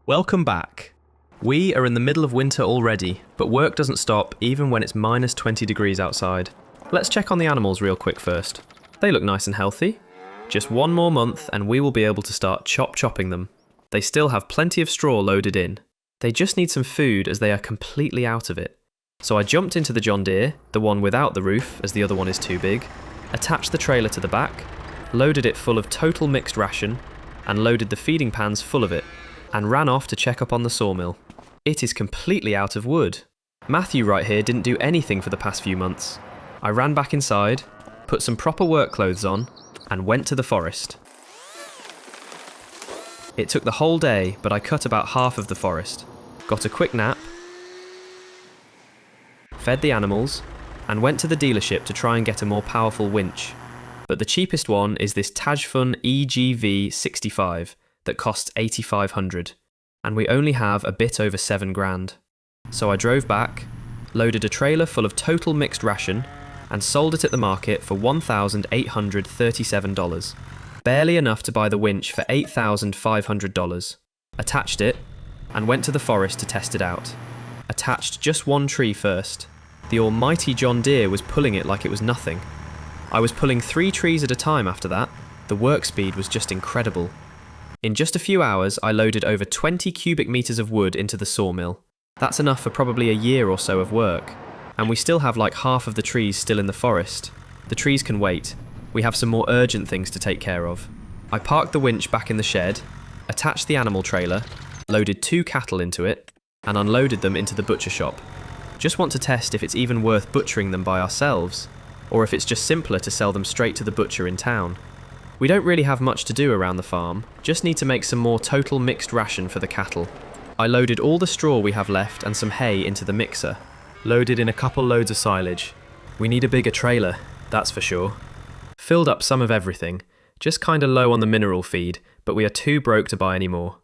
Welcome back. We are in the middle of winter already, but work doesn't stop even when it's minus 20 degrees outside. Let's check on the animals real quick first. They look nice and healthy. Just one more month and we will be able to start chopping them. They still have plenty of straw loaded in. They just need some food as they are completely out of it. So I jumped into the John Deere, the one without the roof as the other one is too big, attached the trailer to the back, loaded it full of total mixed ration, and loaded the feeding pans full of it, and ran off to check up on the sawmill. It is completely out of wood. Matthew right here didn't do anything for the past few months. I ran back inside, put some proper work clothes on, and went to the forest. It took the whole day, but I cut about half of the forest, got a quick nap, fed the animals, and went to the dealership to try and get a more powerful winch. But the cheapest one is this Tajfun EGV 65 that costs $8,500, and we only have a bit over $7,000. So I drove back, loaded a trailer full of total mixed ration, and sold it at the market for $1,837. Barely enough to buy the winch for $8,500. Attached it, and went to the forest to test it out. Attached just one tree first. The almighty John Deere was pulling it like it was nothing. I was pulling 3 trees at a time after that. The work speed was just incredible. In just a few hours, I loaded over 20 cubic meters of wood into the sawmill. That's enough for probably a year or so of work. And we still have like half of the trees still in the forest. The trees can wait. We have some more urgent things to take care of. I parked the winch back in the shed, attached the animal trailer, loaded 2 cattle into it, and unloaded them into the butcher shop. Just want to test if it's even worth butchering them by ourselves, or if it's just simpler to sell them straight to the butcher in town. We don't really have much to do around the farm, just need to make some more total mixed ration for the cattle. I loaded all the straw we have left and some hay into the mixer. Loaded in a couple loads of silage. We need a bigger trailer, that's for sure. Filled up some of everything, just kinda low on the mineral feed, but we are too broke to buy any more.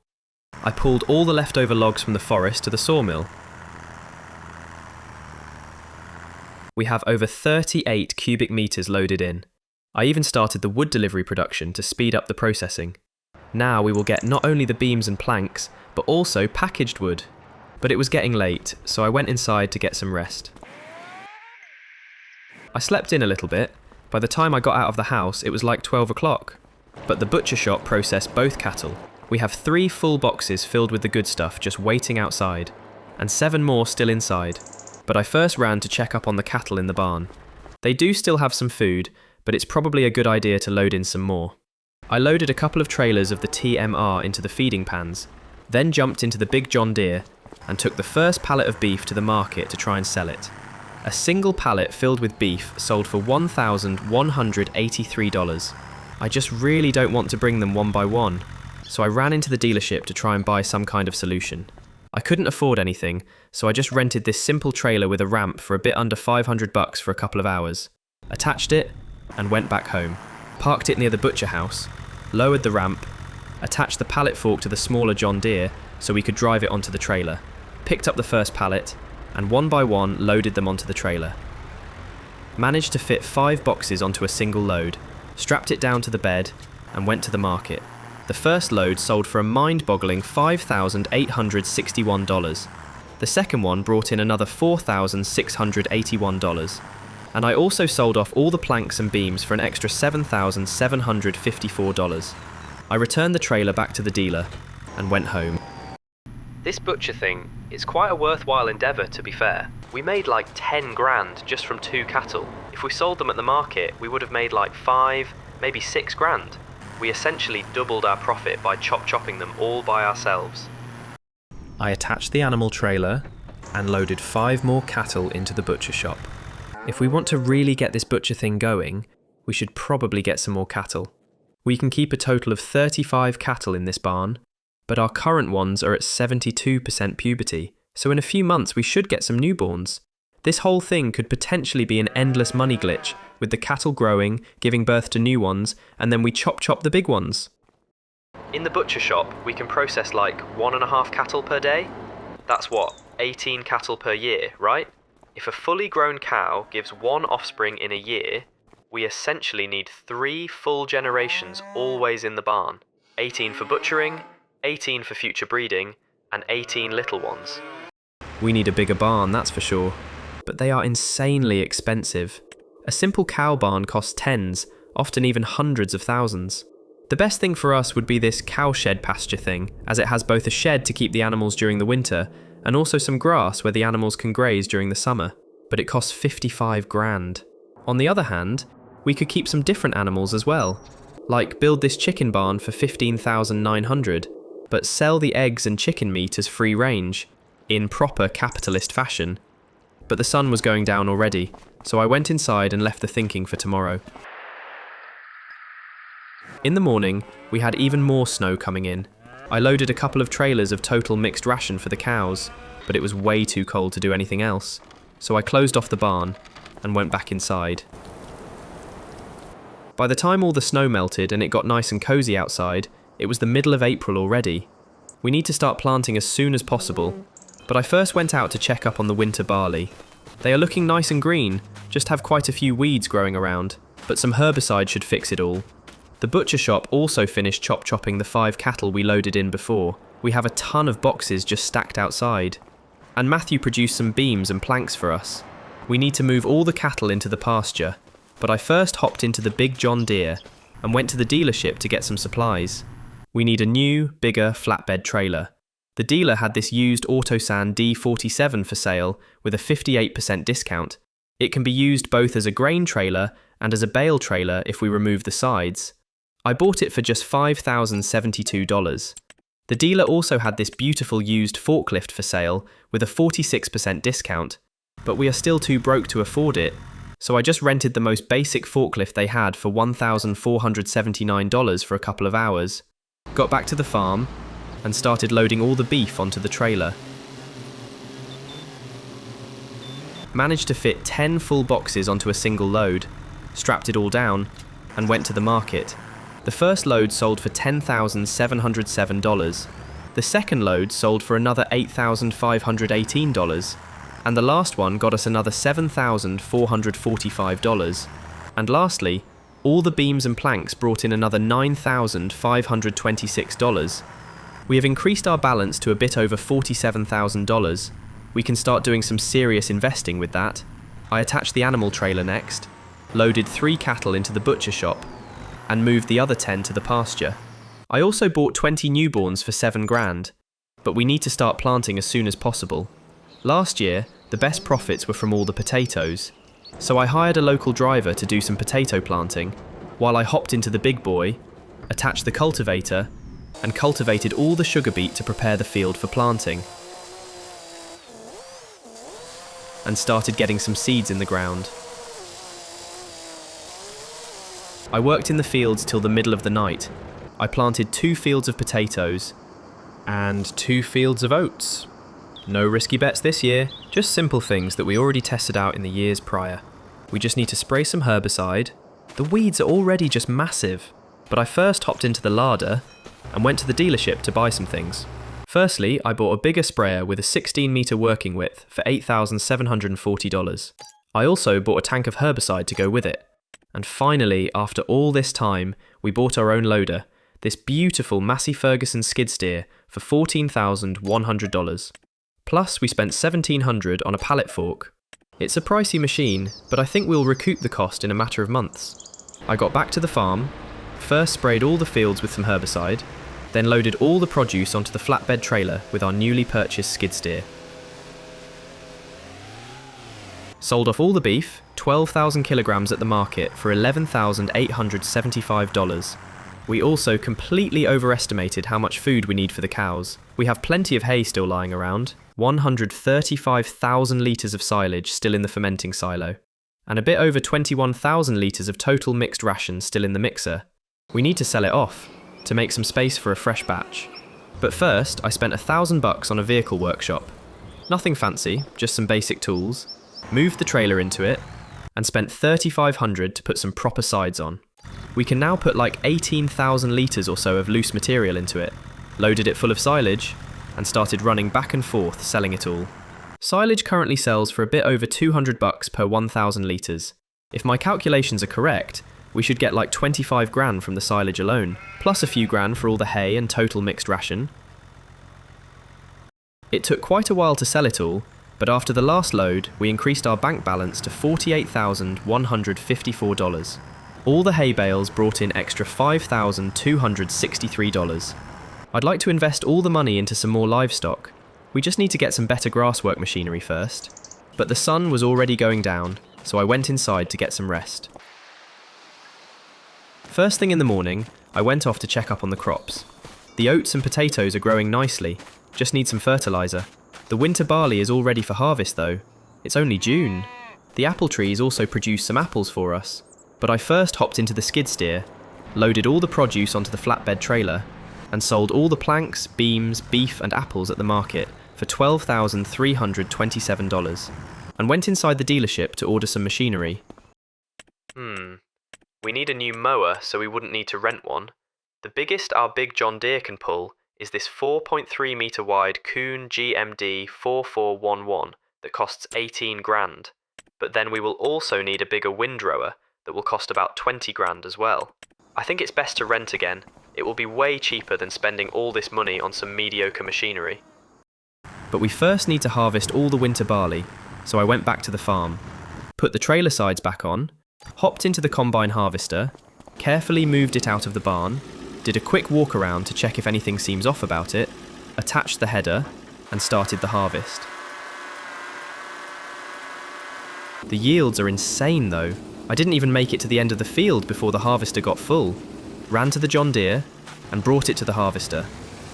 I pulled all the leftover logs from the forest to the sawmill. We have over 38 cubic meters loaded in. I even started the wood delivery production to speed up the processing. Now we will get not only the beams and planks, but also packaged wood. But it was getting late, so I went inside to get some rest. I slept in a little bit. By the time I got out of the house, it was like 12 o'clock. But the butcher shop processed both cattle. We have 3 full boxes filled with the good stuff just waiting outside, and 7 more still inside. But I first ran to check up on the cattle in the barn. They do still have some food, but it's probably a good idea to load in some more. I loaded a couple of trailers of the TMR into the feeding pans, then jumped into the big John Deere and took the first pallet of beef to the market to try and sell it. A single pallet filled with beef sold for $1,183. I just really don't want to bring them one by one, so I ran into the dealership to try and buy some kind of solution. I couldn't afford anything, so I just rented this simple trailer with a ramp for a bit under $500 for a couple of hours, attached it, and went back home. Parked it near the butcher house, lowered the ramp, attached the pallet fork to the smaller John Deere so we could drive it onto the trailer, picked up the first pallet, and one by one loaded them onto the trailer. Managed to fit 5 boxes onto a single load, strapped it down to the bed, and went to the market. The first load sold for a mind-boggling $5,861. The second one brought in another $4,681. And I also sold off all the planks and beams for an extra $7,754. I returned the trailer back to the dealer and went home. This butcher thing is quite a worthwhile endeavour, to be fair. We made like 10 grand just from 2 cattle. If we sold them at the market, we would have made like 5, maybe 6 grand. We essentially doubled our profit by chopping them all by ourselves. I attached the animal trailer and loaded 5 more cattle into the butcher shop. If we want to really get this butcher thing going, we should probably get some more cattle. We can keep a total of 35 cattle in this barn, but our current ones are at 72% puberty, so in a few months we should get some newborns. This whole thing could potentially be an endless money glitch, with the cattle growing, giving birth to new ones, and then we chop the big ones. In the butcher shop, we can process like 1.5 cattle per day. That's what, 18 cattle per year, right? If a fully grown cow gives 1 offspring in a year, we essentially need 3 full generations always in the barn. 18 for butchering, 18 for future breeding, and 18 little ones. We need a bigger barn, that's for sure, but they are insanely expensive. A simple cow barn costs tens, often even hundreds of thousands. The best thing for us would be this cowshed pasture thing, as it has both a shed to keep the animals during the winter, and also some grass where the animals can graze during the summer, but it costs 55 grand. On the other hand, we could keep some different animals as well, like build this chicken barn for 15,900, but sell the eggs and chicken meat as free range, in proper capitalist fashion. But the sun was going down already, so I went inside and left the thinking for tomorrow. In the morning, we had even more snow coming in. I loaded a couple of trailers of total mixed ration for the cows, but it was way too cold to do anything else, so I closed off the barn and went back inside. By the time all the snow melted and it got nice and cozy outside, it was the middle of April already. We need to start planting as soon as possible, but I first went out to check up on the winter barley. They are looking nice and green, just have quite a few weeds growing around, but some herbicide should fix it all. The butcher shop also finished chopping the 5 cattle we loaded in before. We have a ton of boxes just stacked outside. And Matthew produced some beams and planks for us. We need to move all the cattle into the pasture, but I first hopped into the big John Deere and went to the dealership to get some supplies. We need a new, bigger flatbed trailer. The dealer had this used Autosan D47 for sale with a 58% discount. It can be used both as a grain trailer and as a bale trailer if we remove the sides. I bought it for just $5,072. The dealer also had this beautiful used forklift for sale with a 46% discount, but we are still too broke to afford it, so I just rented the most basic forklift they had for $1,479 for a couple of hours, got back to the farm, and started loading all the beef onto the trailer. Managed to fit 10 full boxes onto a single load, strapped it all down, and went to the market. The first load sold for $10,707, the second load sold for another $8,518, and the last one got us another $7,445. And lastly, all the beams and planks brought in another $9,526. We have increased our balance to a bit over $47,000. We can start doing some serious investing with that. I attached the animal trailer next, loaded 3 cattle into the butcher shop, and moved the other 10 to the pasture. I also bought 20 newborns for 7 grand, but we need to start planting as soon as possible. Last year, the best profits were from all the potatoes, so I hired a local driver to do some potato planting, while I hopped into the big boy, attached the cultivator, and cultivated all the sugar beet to prepare the field for planting, and started getting some seeds in the ground. I worked in the fields till the middle of the night. I planted 2 fields of potatoes and 2 fields of oats. No risky bets this year, just simple things that we already tested out in the years prior. We just need to spray some herbicide. The weeds are already just massive, but I first hopped into the larder and went to the dealership to buy some things. Firstly, I bought a bigger sprayer with a 16-metre working width for $8,740. I also bought a tank of herbicide to go with it. And finally, after all this time, we bought our own loader, this beautiful Massey Ferguson skid steer for $14,100. Plus, we spent $1,700 on a pallet fork. It's a pricey machine, but I think we'll recoup the cost in a matter of months. I got back to the farm, first sprayed all the fields with some herbicide, then loaded all the produce onto the flatbed trailer with our newly purchased skid steer. Sold off all the beef, 12,000 kilograms at the market for $11,875. We also completely overestimated how much food we need for the cows. We have plenty of hay still lying around, 135,000 litres of silage still in the fermenting silo, and a bit over 21,000 litres of total mixed ration still in the mixer. We need to sell it off, to make some space for a fresh batch. But first, I spent $1,000 on a vehicle workshop. Nothing fancy, just some basic tools, moved the trailer into it, and spent $3,500 to put some proper sides on. We can now put like 18,000 litres or so of loose material into it, loaded it full of silage, and started running back and forth selling it all. Silage currently sells for a bit over $200 per 1,000 litres. If my calculations are correct, we should get like 25 grand from the silage alone, plus a few grand for all the hay and total mixed ration. It took quite a while to sell it all, but after the last load, we increased our bank balance to $48,154. All the hay bales brought in extra $5,263. I'd like to invest all the money into some more livestock. We just need to get some better grasswork machinery first. But the sun was already going down, so I went inside to get some rest. First thing in the morning, I went off to check up on the crops. The oats and potatoes are growing nicely, just need some fertiliser. The winter barley is all ready for harvest though. It's only June. The apple trees also produce some apples for us. But I first hopped into the skid steer, loaded all the produce onto the flatbed trailer, and sold all the planks, beams, beef and apples at the market for $12,327, and went inside the dealership to order some machinery. We need a new mower so we wouldn't need to rent one. The biggest our big John Deere can pull is this 4.3 metre wide Kuhn GMD 4411 that costs 18 grand. But then we will also need a bigger windrower that will cost about 20 grand as well. I think it's best to rent again. It will be way cheaper than spending all this money on some mediocre machinery. But we first need to harvest all the winter barley, so I went back to the farm, put the trailer sides back on, hopped into the combine harvester, carefully moved it out of the barn, did a quick walk around to check if anything seems off about it, attached the header, and started the harvest. The yields are insane though. I didn't even make it to the end of the field before the harvester got full. Ran to the John Deere and brought it to the harvester.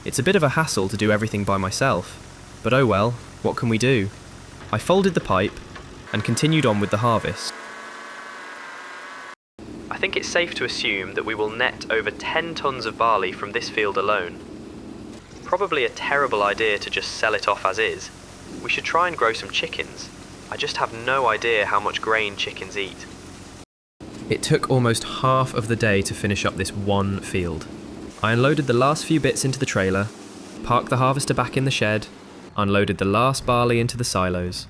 It's a bit of a hassle to do everything by myself, but oh well, what can we do? I folded the pipe and continued on with the harvest. I think it's safe to assume that we will net over 10 tons of barley from this field alone. Probably a terrible idea to just sell it off as is. We should try and grow some chickens. I just have no idea how much grain chickens eat. It took almost half of the day to finish up this one field. I unloaded the last few bits into the trailer, parked the harvester back in the shed, unloaded the last barley into the silos.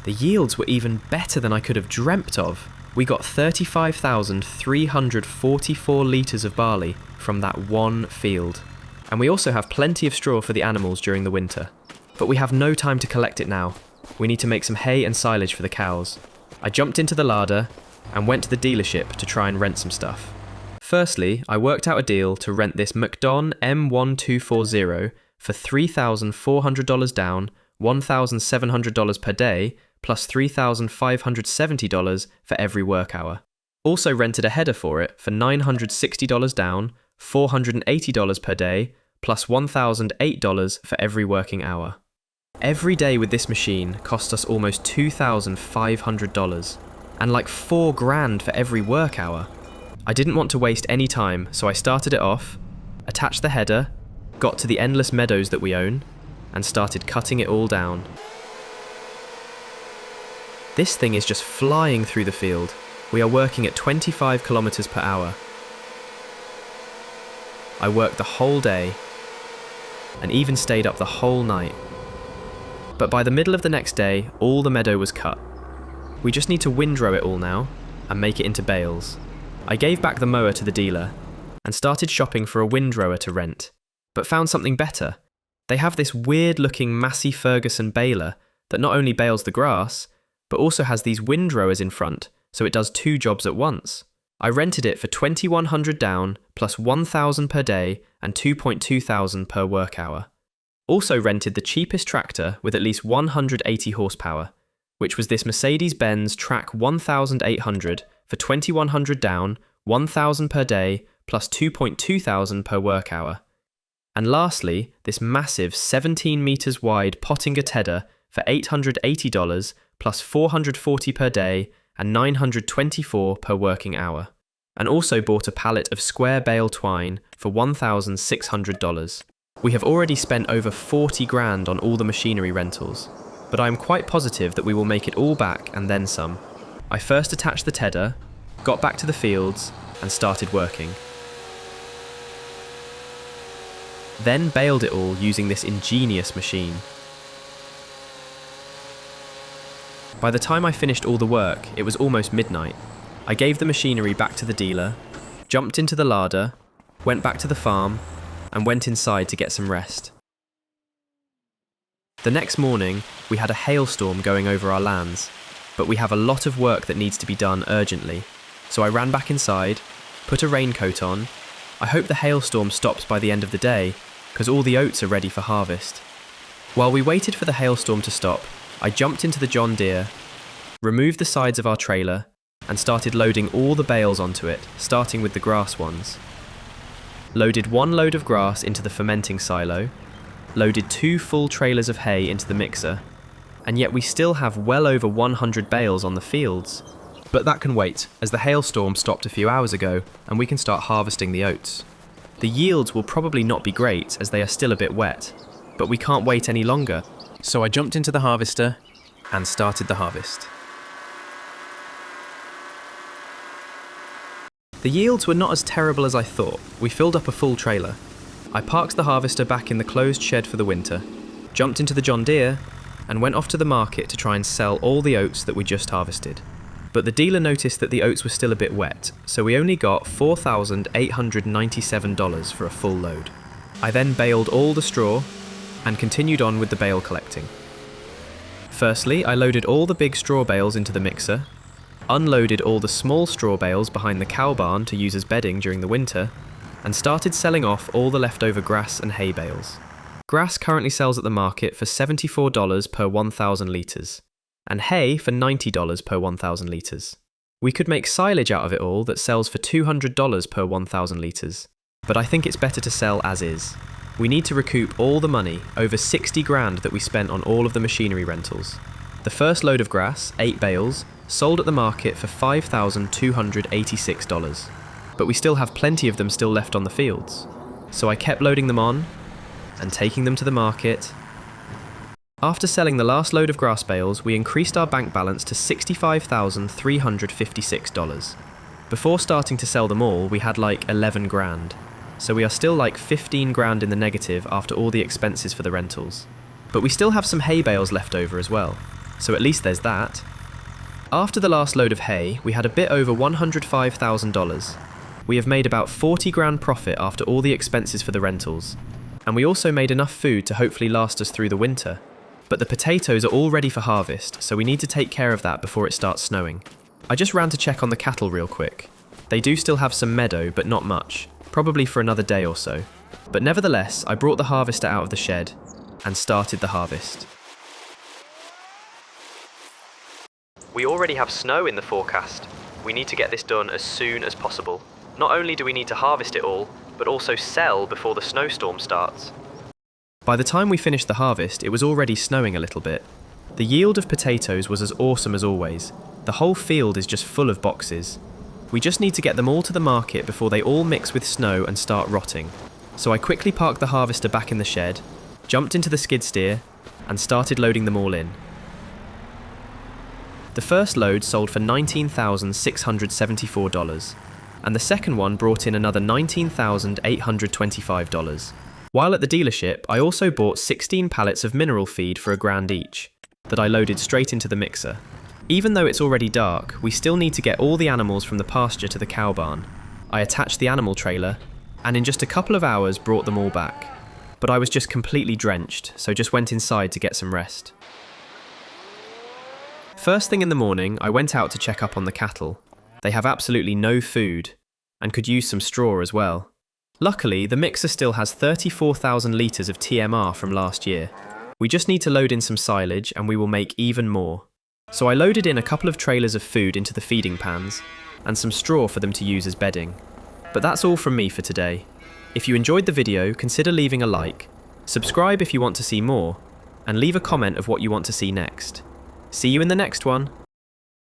The yields were even better than I could have dreamt of. We got 35,344 litres of barley from that one field. And we also have plenty of straw for the animals during the winter. But we have no time to collect it now. We need to make some hay and silage for the cows. I jumped into the larder and went to the dealership to try and rent some stuff. Firstly, I worked out a deal to rent this McDon M1240 for $3,400 down, $1,700 per day, plus $3,570 for every work hour. Also rented a header for it for $960 down, $480 per day, plus $1,008 for every working hour. Every day with this machine cost us almost $2,500, and like $4 grand for every work hour. I didn't want to waste any time, so I started it off, attached the header, got to the endless meadows that we own, and started cutting it all down. This thing is just flying through the field. We are working at 25 kilometers per hour. I worked the whole day, and even stayed up the whole night. But by the middle of the next day, all the meadow was cut. We just need to windrow it all now, and make it into bales. I gave back the mower to the dealer, and started shopping for a windrower to rent, but found something better. They have this weird-looking Massey Ferguson baler that not only bales the grass, but also has these windrowers in front, so it does 2 jobs at once. I rented it for $2,100 down, plus $1,000 per day, and $2,200 per work hour. Also rented the cheapest tractor with at least 180 horsepower, which was this Mercedes-Benz Track 1800 for $2,100 down, $1,000 per day, plus $2,200 per work hour. And lastly, this massive 17 metres wide Pottinger Tedder for $880, plus $440 per day, and $924 per working hour. And also bought a pallet of square bale twine for $1,600. We have already spent over 40 grand on all the machinery rentals, but I am quite positive that we will make it all back and then some. I first attached the tedder, got back to the fields, and started working. Then baled it all using this ingenious machine. By the time I finished all the work, it was almost midnight. I gave the machinery back to the dealer, jumped into the larder, went back to the farm, and went inside to get some rest. The next morning, we had a hailstorm going over our lands, but we have a lot of work that needs to be done urgently. So I ran back inside, put a raincoat on. I hope the hailstorm stops by the end of the day, because all the oats are ready for harvest. While we waited for the hailstorm to stop, I jumped into the John Deere, removed the sides of our trailer, and started loading all the bales onto it, starting with the grass ones. Loaded 1 load of grass into the fermenting silo, loaded 2 full trailers of hay into the mixer, and yet we still have well over 100 bales on the fields. But that can wait, as the hailstorm stopped a few hours ago, and we can start harvesting the oats. The yields will probably not be great, as they are still a bit wet, but we can't wait any longer. So I jumped into the harvester and started the harvest. The yields were not as terrible as I thought. We filled up a full trailer. I parked the harvester back in the closed shed for the winter, jumped into the John Deere, and went off to the market to try and sell all the oats that we just harvested. But the dealer noticed that the oats were still a bit wet, so we only got $4,897 for a full load. I then baled all the straw and continued on with the bale collecting. Firstly, I loaded all the big straw bales into the mixer, unloaded all the small straw bales behind the cow barn to use as bedding during the winter, and started selling off all the leftover grass and hay bales. Grass currently sells at the market for $74 per 1,000 litres, and hay for $90 per 1,000 litres. We could make silage out of it all that sells for $200 per 1,000 litres, but I think it's better to sell as is. We need to recoup all the money, over 60 grand that we spent on all of the machinery rentals. The first load of grass, 8 bales, sold at the market for $5,286, but we still have plenty of them still left on the fields. So I kept loading them on and taking them to the market. After selling the last load of grass bales, we increased our bank balance to $65,356. Before starting to sell them all, we had like 11 grand. So we are still like 15 grand in the negative after all the expenses for the rentals. But we still have some hay bales left over as well, so at least there's that. After the last load of hay, we had a bit over $105,000. We have made about 40 grand profit after all the expenses for the rentals. And we also made enough food to hopefully last us through the winter. But the potatoes are all ready for harvest, so we need to take care of that before it starts snowing. I just ran to check on the cattle real quick. They do still have some meadow, but not much, probably for another day or so. But nevertheless, I brought the harvester out of the shed and started the harvest. We already have snow in the forecast. We need to get this done as soon as possible. Not only do we need to harvest it all, but also sell before the snowstorm starts. By the time we finished the harvest, it was already snowing a little bit. The yield of potatoes was as awesome as always. The whole field is just full of boxes. We just need to get them all to the market before they all mix with snow and start rotting. So I quickly parked the harvester back in the shed, jumped into the skid steer, and started loading them all in. The first load sold for $19,674, and the second one brought in another $19,825. While at the dealership, I also bought 16 pallets of mineral feed for $1,000 each, that I loaded straight into the mixer. Even though it's already dark, we still need to get all the animals from the pasture to the cow barn. I attached the animal trailer, and in just a couple of hours brought them all back. But I was just completely drenched, so just went inside to get some rest. First thing in the morning, I went out to check up on the cattle. They have absolutely no food, and could use some straw as well. Luckily, the mixer still has 34,000 litres of TMR from last year. We just need to load in some silage and we will make even more. So I loaded in a couple of trailers of food into the feeding pans, and some straw for them to use as bedding. But that's all from me for today. If you enjoyed the video, consider leaving a like, subscribe if you want to see more, and leave a comment of what you want to see next. See you in the next one!